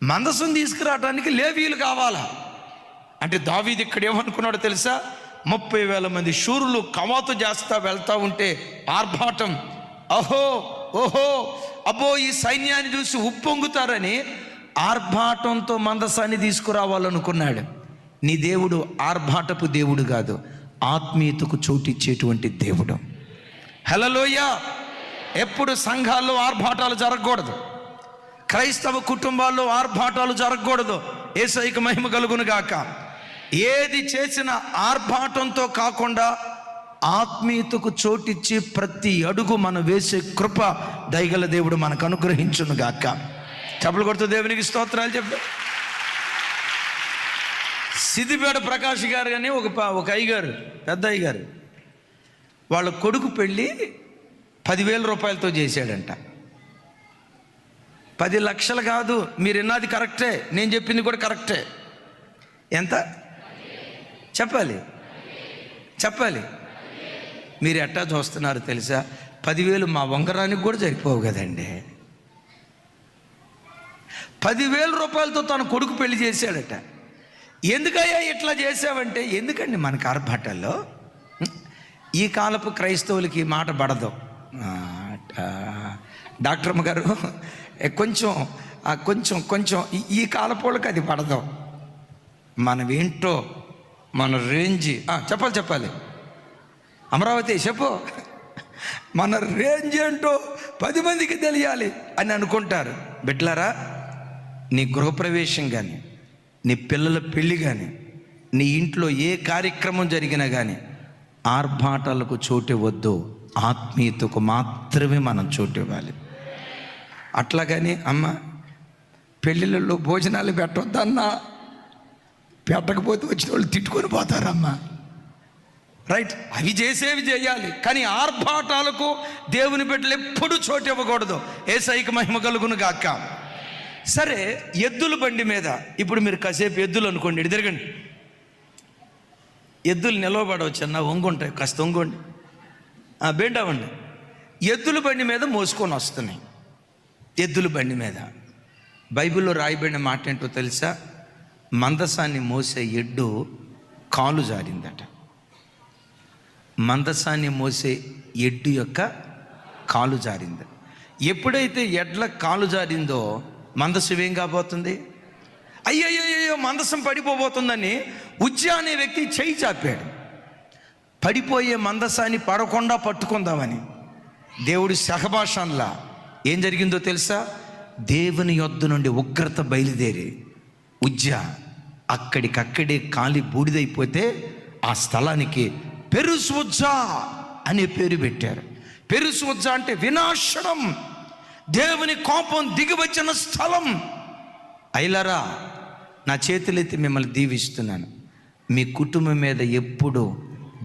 మందసం తీసుకురావడానికి లేవీయులు కావాలా అంటే దావీదు ఇక్కడ ఏమనుకున్నాడో తెలుసా, 30,000 మంది శూరులు కవాతు చేస్తా వెళ్తా ఉంటే ఆర్భాటం, అహో ఓహో అబ్బో ఈ సైన్యాన్ని చూసి ఉప్పొంగుతారని ఆర్భాటంతో మందసాన్ని తీసుకురావాలనుకున్నాడు. నీ దేవుడు ఆర్భాటపు దేవుడు కాదు, ఆత్మీయతకు చోటిచ్చేటువంటి దేవుడు. హల్లెలూయా. ఎప్పుడు సంఘాల్లో ఆర్భాటాలు జరగకూడదు, క్రైస్తవ కుటుంబాల్లో ఆర్భాటాలు జరగకూడదు. యేసయ్యకు మహిమ కలుగును గాక. ఏది చేసిన ఆర్భాటంతో కాకుండా ఆత్మీయతకు చోటిచ్చి ప్రతి అడుగు మనం వేసే కృప దయగల దేవుడు మనకు అనుగ్రహించును గాక. చప్పలు కొడుతూ దేవునికి స్తోత్రాలు చెప్పు. సిద్దిపేట ప్రకాష్ గారు అని ఒక అయ్యగారు, పెద్ద అయ్యగారు, వాళ్ళ కొడుకు పెళ్ళి 10,000 రూపాయలతో చేశాడంట. 10 లక్షలు కాదు, మీరు విన్నది కరెక్టే, నేను చెప్పింది కూడా కరెక్టే. ఎంత చెప్పాలి మీరు ఎట్టా చూస్తున్నారు తెలుసా, 10,000 మా వంగరానికి కూడా సరిపోవు కదండి. 10,000 రూపాయలతో తన కొడుకు పెళ్లి చేశాడట. ఎందుకయ్యా ఇట్లా చేసావంటే, ఎందుకండి మనకు ఆర్భాటాల్లో ఈ కాలపు క్రైస్తవులకి మాట పడదు. డాక్టర్ అమ్మ గారు కొంచెం కొంచెం ఈ కాలపోళ్ళకి అది పడదాం. మనం ఏంటో మన రేంజ్ చెప్పాలి. అమరావతి చెప్పు, మన రేంజ్ ఏంటో 10 మందికి తెలియాలి అని అనుకుంటారు. బిడ్డలారా, నీ గృహప్రవేశం కానీ, నీ పిల్లల పెళ్ళి కానీ, నీ ఇంట్లో ఏ కార్యక్రమం జరిగినా కానీ ఆర్భాటాలకు చోటు ఇవ్వద్దు. ఆత్మీయతకు మాత్రమే మనం చోటు ఇవ్వాలి. అట్లాగని అమ్మ పెళ్ళిళ్ళలో భోజనాలు పెట్టొద్దన్నా, పెట్టకపోతే వచ్చిన వాళ్ళు తిట్టుకొని పోతారమ్మా. రైట్, అవి చేసేవి చేయాలి, కానీ ఆర్భాటాలకు దేవుని బిడ్డలు ఎప్పుడు చోటు ఇవ్వకూడదు. యేసయ్యకి మహిమ కలుగును గాక. సరే, ఎద్దుల బండి మీద ఇప్పుడు మీరు కాసేపు ఎద్దులు అనుకోండి, ఇటు తిరగండి. ఎద్దులు నిలవబడవచ్చు అన్న, వంగుంటాయి, కాస్త వంగండి, బేండావండి. ఎద్దుల బండి మీద మోసుకొని వస్తున్నాయి. ఎద్దుల బండి మీద బైబిల్లో రాయబడిన మాట ఏంటో తెలుసా? మందసాన్ని మోసే ఎడ్డు కాలు జారిందట. మందసాన్ని మోసే ఎడ్డు యొక్క కాలు జారింది. ఎప్పుడైతే ఎడ్ల కాలు జారిందో మందసం ఏం కాబోతుంది? అయ్యయ్యో మందసం పడిపోబోతుందని ఉజ్జా అనే వ్యక్తి చేయి చాపాడు. పడిపోయే మందసాన్ని పడకుండా పట్టుకుందామని. దేవుడి సహభాషణలా ఏం జరిగిందో తెలుసా? దేవుని యొద్ద నుండి ఉగ్రత బయలుదేరి ఉజ్జా అక్కడికక్కడే కాలి బూడిదైపోతే ఆ స్థలానికి పెరుసుజ్జా అనే పేరు పెట్టారు. పెరుసుజ్జా అంటే వినాశనం, దేవుని కోపం దిగివచ్చిన స్థలం. అయిలరా, నా చేతులైతే మిమ్మల్ని దీవిస్తున్నాను. మీ కుటుంబం మీద ఎప్పుడు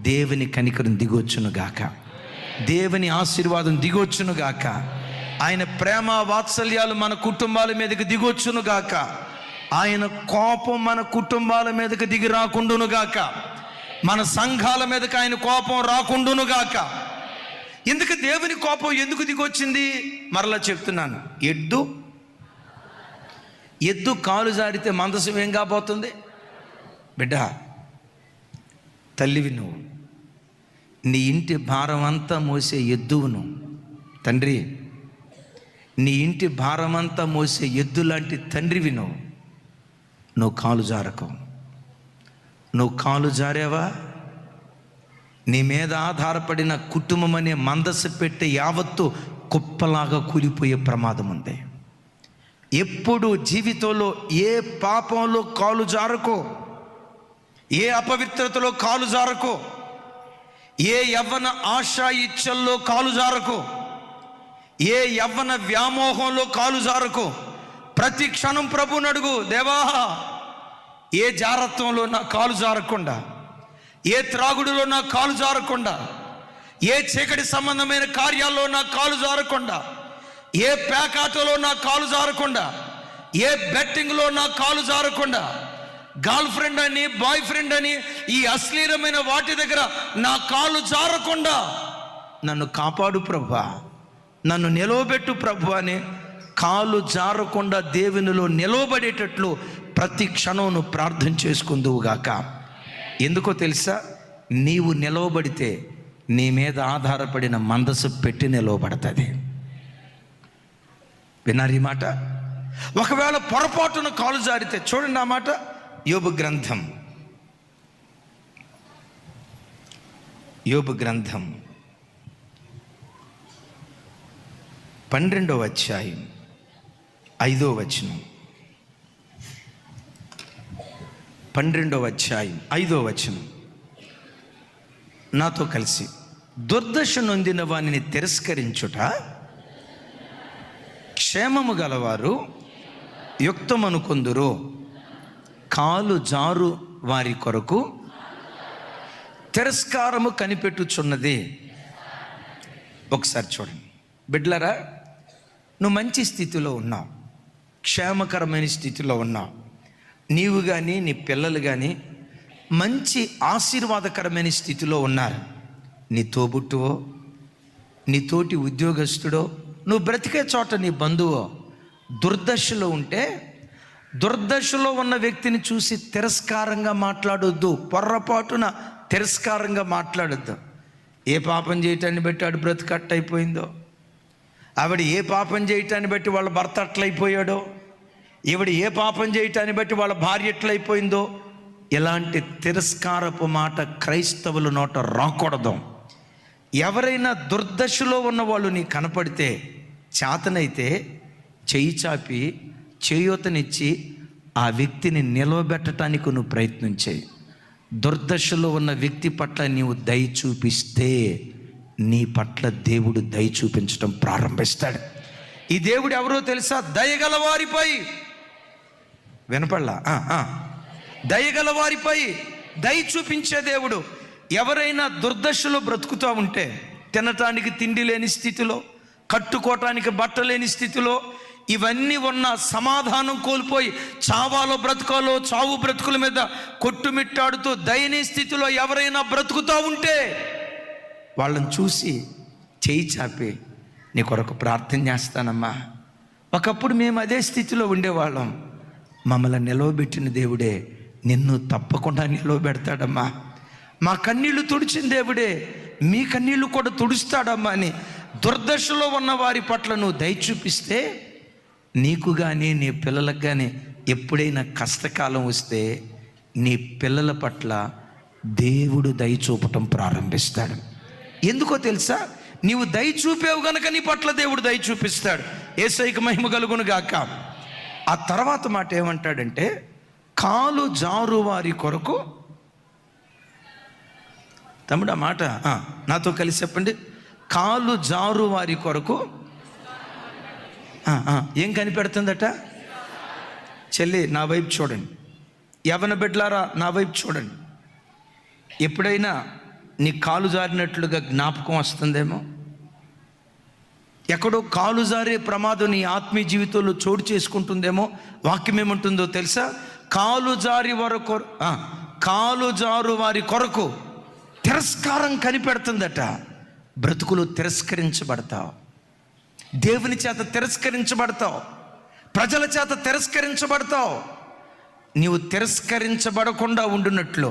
దేవుని కనికరం దిగొచ్చును గాక, దేవుని ఆశీర్వాదం దిగొచ్చును గాక, ఆయన ప్రేమ వాత్సల్యాలు మన కుటుంబాల మీదకి దిగొచ్చును గాక, ఆయన కోపం మన కుటుంబాల మీదకి దిగి రాకుండును గాక, మన సంఘాల మీదకి ఆయన కోపం రాకుండును గాక. ఎందుకు దేవుని కోపం ఎందుకు దిగొచ్చింది? మరలా చెప్తున్నాను. ఎద్దు కాలు జారితే మందసం ఏం కాబోతుంది? బిడ్డ, తల్లివి నువ్వు, నీ ఇంటి భారం అంతా మోసే ఎద్దువును. తండ్రి, నీ ఇంటి భారమంతా మోసే ఎద్దు లాంటి తండ్రివి నువ్వు కాలు జారకు. నువ్వు కాలు జారావా, నీ మీద ఆధారపడిన కుటుంబం అనే మందస పెట్టే యావత్తు కుప్పలాగా కూలిపోయే ప్రమాదం ఉంది. ఎప్పుడు జీవితంలో ఏ పాపంలో కాలు జారకో, ఏ అపవిత్రతలో కాలు జారకో, ఏ యవ్వన ఆశా ఇచ్చల్లో కాలు జారకో, ఏ యవ్వన వ్యామోహంలో కాలు జారకో. ప్రతి క్షణం ప్రభువుని అడుగు, దేవా ఏ జారత్వంలో నా కాలు జారకుండా, ఏ త్రాగుడులో నా కాలు జారకుండా, ఏ చీకటి సంబంధమైన కార్యాల్లో నా కాలు జారకుండా, ఏ పేకాటలో నా కాలు జారకుండా, ఏ బెట్టింగ్లో నా కాలు జారకుండా, గర్ల్ ఫ్రెండ్ అని బాయ్ ఫ్రెండ్ అని ఈ అశ్లీలమైన వాటి దగ్గర నా కాలు జారకుండా నన్ను కాపాడు ప్రభువా, నన్ను నిలవబెట్టు ప్రభు అని కాలు జారకుండా దేవునిలో నిలవబడేటట్లు ప్రతి క్షణం నువ్వు ప్రార్థన చేసుకుందువుగాక. ఎందుకో తెలుసా? నీవు నిలవబడితే నీ మీద ఆధారపడిన మందసు పెట్టి నిలవబడుతుంది. విన్నారు ఈ మాట? ఒకవేళ పొరపాటున కాలు జారితే, చూడండి ఆ మాట, యోబు గ్రంథం 12వ అధ్యాయం 5వ వచనం. 12వ అధ్యాయం 5వ వచనం. నాతో కలిసి, దుర్దశ నొందిన వానిని తిరస్కరించుట క్షేమము గలవారు యుక్తమనుకొందురు, కాలు జారు వారి కొరకు తిరస్కారము కనిపెట్టుచున్నది. ఒకసారి చూడండి బిడ్డలారా, నువ్వు మంచి స్థితిలో ఉన్నావు, క్షేమకరమైన స్థితిలో ఉన్నావు. నీవు కానీ నీ పిల్లలు కానీ మంచి ఆశీర్వాదకరమైన స్థితిలో ఉన్నారు. నీ తోబుట్టువో, నీ తోటి ఉద్యోగస్తుడో, నువ్వు బ్రతికే చోట నీ బంధువో దుర్దశలో ఉంటే, దుర్దశలో ఉన్న వ్యక్తిని చూసి తిరస్కారంగా మాట్లాడొద్దు. పొర్రపాటున తిరస్కారంగా మాట్లాడొద్దు. ఏ పాపం చేయటాన్ని బట్టి ఆడు బ్రతుకట్టు అయిపోయిందో, ఆవిడ ఏ పాపం చేయటాన్ని బట్టి వాళ్ళ భర్త అట్లయిపోయాడో, ఈవిడ ఏ పాపం చేయటాన్ని బట్టి వాళ్ళ భార్య ఎట్లయిపోయిందో, ఇలాంటి తిరస్కారపు మాట క్రైస్తవుల నోట రాకూడదు. ఎవరైనా దుర్దశలో ఉన్న వాళ్ళు నీకు కనపడితే చేతనైతే చెయ్యి చాపి చేయూతనిచ్చి ఆ వ్యక్తిని నిలవబెట్టడానికి నువ్వు ప్రయత్నం చేయి. దుర్దశలో ఉన్న వ్యక్తి పట్ల నీవు దయ చూపిస్తే నీ పట్ల దేవుడు దయ చూపించడం ప్రారంభిస్తాడు. ఈ దేవుడు ఎవరో తెలుసా? దయగలవారిపై, వినపడలా, దయగలవారిపై దయ చూపించే దేవుడు. ఎవరైనా దుర్దశలో బ్రతుకుతూ ఉంటే, తినటానికి తిండి లేని స్థితిలో, కట్టుకోవటానికి బట్ట లేని స్థితిలో, ఇవన్నీ ఉన్న సమాధానం కోల్పోయి చావాలో బ్రతుకాలో చావు బ్రతుకుల మీద కొట్టుమిట్టాడుతూ దయనీయ స్థితిలో ఎవరైనా బ్రతుకుతూ ఉంటే వాళ్ళని చూసి చేయి చాపి నీ కొరకు ప్రార్థన చేస్తానమ్మా. ఒకప్పుడు మేము అదే స్థితిలో ఉండేవాళ్ళం, మమ్మల్ని నిలవబెట్టిన దేవుడే నిన్ను తప్పకుండా నిలవబెడతాడమ్మా. మా కన్నీళ్లు తుడిచిన దేవుడే మీ కన్నీళ్లు కూడా తుడుస్తాడమ్మా అని దుర్దశలో ఉన్న వారి పట్ల నువ్వు దయ చూపిస్తే, నీకు కానీ నీ పిల్లలకు కానీ ఎప్పుడైనా కష్టకాలం వస్తే నీ పిల్లల పట్ల దేవుడు దయ చూపటం ప్రారంభిస్తాడు. ఎందుకో తెలుసా? నీవు దయ చూపేవు గనక నీ పట్ల దేవుడు దయ చూపిస్తాడు. యేసయ్యకు మహిమ కలుగును గాక. ఆ తర్వాత మాట ఏమంటాడంటే, కాలు జారు వారి కొరకు, తమ్ముడు ఆ మాట నాతో కలిసి చెప్పండి. కాలు జారు వారి కొరకు ఏం కనిపెడుతుందట? చెల్లి నా వైపు చూడండి, యవన బిడ్డలారా నా వైపు చూడండి. ఎప్పుడైనా నీ కాలు జారినట్లుగా జ్ఞాపకం వస్తుందేమో, ఎక్కడో కాలు జారే ప్రమాదం నీ ఆత్మీయ జీవితంలో చోటు చేసుకుంటుందేమో. వాక్యం ఏముంటుందో తెలుసా? కాలు జారు వారి కొరకు తిరస్కారం కనిపెడుతుందట. బ్రతుకులు తిరస్కరించబడతావు, దేవుని చేత తిరస్కరించబడతావు, ప్రజల చేత తిరస్కరించబడతావు. నీవు తిరస్కరించబడకుండా ఉండునట్లు,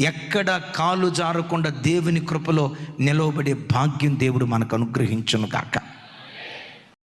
ఎక్కడ కాలు జారకుండా దేవుని కృపలో నిలవబడే భాగ్యం దేవుడు మనకు అనుగ్రహించును గాక.